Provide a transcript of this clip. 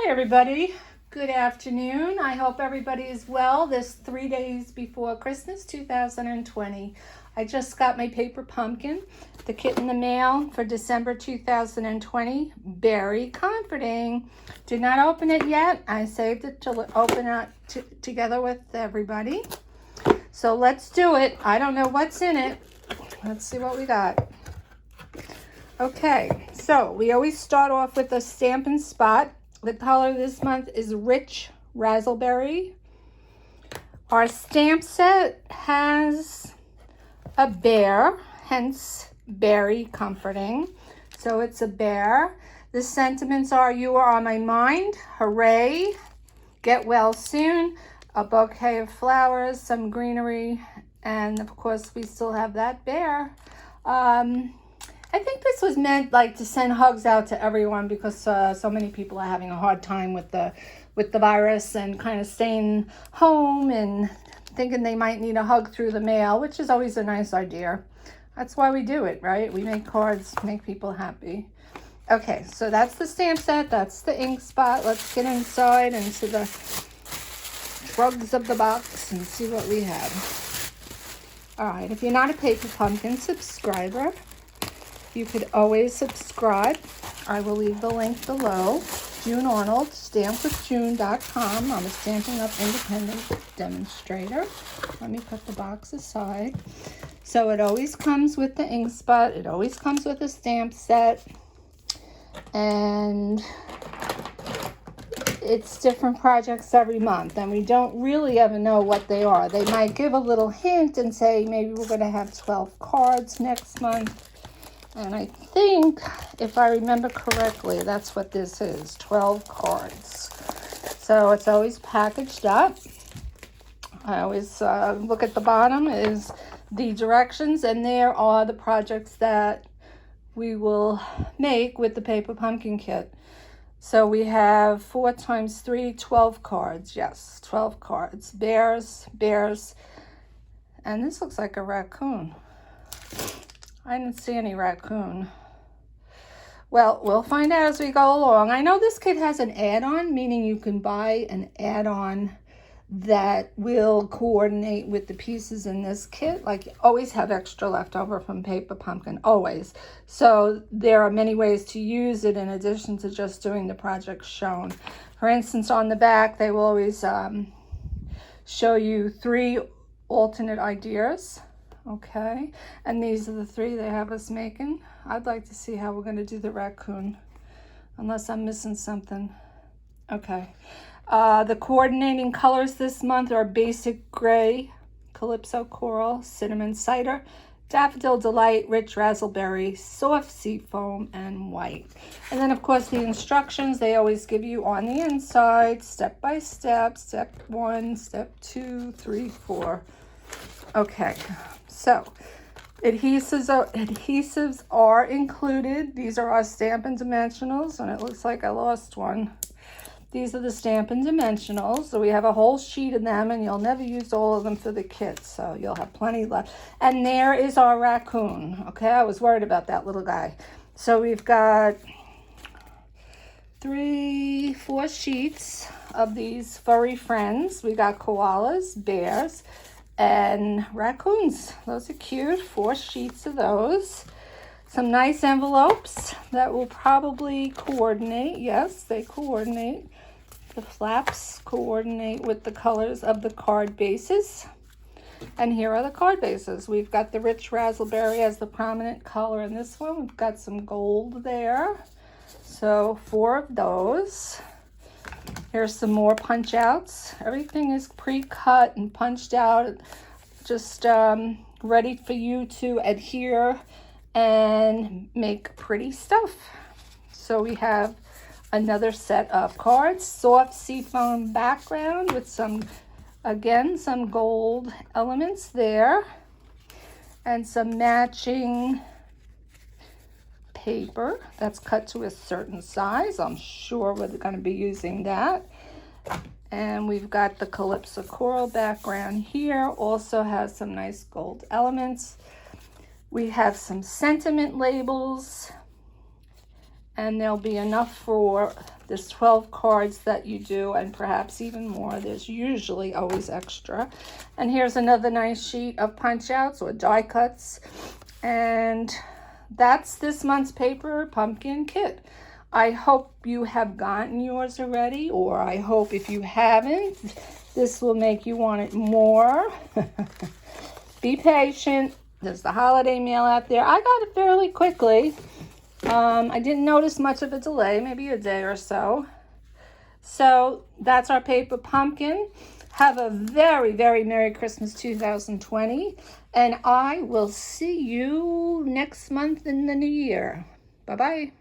Everybody, good afternoon. I hope everybody is well this 3 days before Christmas 2020. I just got my paper pumpkin, the kit in the mail for December 2020. Very comforting. Did not open it yet. I saved it to open it together with everybody. So let's do it. I don't know what's in it. Let's see what we got. Okay, so we always start off with a Stampin' Spot. The color this month is Rich Raspberry. Our stamp set has a bear, hence Beary comforting. So it's a bear. The sentiments are, you are on my mind, hooray, get well soon, a bouquet of flowers, some greenery, and of course we still have that bear. I think this was meant like to send hugs out to everyone because so many people are having a hard time with the virus and kind of staying home and thinking they might need a hug through the mail, which is always a nice idea. That's why we do it, right? We make cards, make people happy. Okay, so that's the stamp set. That's the ink spot. Let's get inside into the drugs of the box and see what we have. All right, if you're not a Paper Pumpkin subscriber, you could always subscribe. I will leave the link below. June Arnold, stampwithjune.com. I'm a Stampin' Up! Independent demonstrator. Let me put the box aside. So it always comes with the ink spot. It always comes with a stamp set. And it's different projects every month. And we don't really ever know what they are. They might give a little hint and say maybe we're going to have 12 cards next month. And I think, if I remember correctly, that's what this is, 12 cards. So it's always packaged up. I always look at the bottom is the directions, and there are the projects that we will make with the Paper Pumpkin kit. So we have 4 times 3, 12 cards. Yes, 12 cards. Bears, and this looks like a raccoon. I didn't see any raccoon. Well, we'll find out as we go along. I know this kit has an add-on, meaning you can buy an add-on that will coordinate with the pieces in this kit. Like, you always have extra left over from Paper Pumpkin, always. So there are many ways to use it in addition to just doing the projects shown. For instance, on the back, they will always show you 3 alternate ideas. Okay, and these are the 3 they have us making. I'd like to see how we're going to do the raccoon, unless I'm missing something. Okay, the coordinating colors this month are Basic Gray, Calypso Coral, Cinnamon Cider, Daffodil Delight, Rich Raspberry, Soft Seafoam, and White. And then, of course, the instructions they always give you on the inside, step by step, step 1, step 2, 3, 4. Okay. So, adhesives are included. These are our Stampin' Dimensionals, and it looks like I lost one. These are the Stampin' Dimensionals. So we have a whole sheet of them, and you'll never use all of them for the kit, so you'll have plenty left. And there is our raccoon. Okay, I was worried about that little guy. So we've got 3, 4 sheets of these furry friends. We got koalas, bears, and raccoons. Those are cute. 4 sheets of those. Some nice envelopes that will probably coordinate. Yes, they coordinate. The flaps coordinate with the colors of the card bases. And here are the card bases. We've got the Rich Raspberry as the prominent color in this one. We've got some gold there. So 4 of those. Here's some more punch outs. Everything is pre-cut and punched out, just ready for you to adhere and make pretty stuff. So we have another set of cards, soft seafoam background with some gold elements there, and some matching paper that's cut to a certain size. I'm sure we're going to be using that. And we've got the Calypso Coral background here. Also has some nice gold elements. We have some sentiment labels and there'll be enough for this 12 cards that you do, and perhaps even more. There's usually always extra. And here's another nice sheet of punch outs or die cuts, and that's this month's paper pumpkin kit. I hope you have gotten yours already, or I hope if you haven't, this will make you want it more. Be patient. There's the holiday mail out there. I got it fairly quickly. I didn't notice much of a delay, maybe a day or so. So that's our paper pumpkin. Have a very, very Merry Christmas 2020. And I will see you next month in the new year. Bye-bye.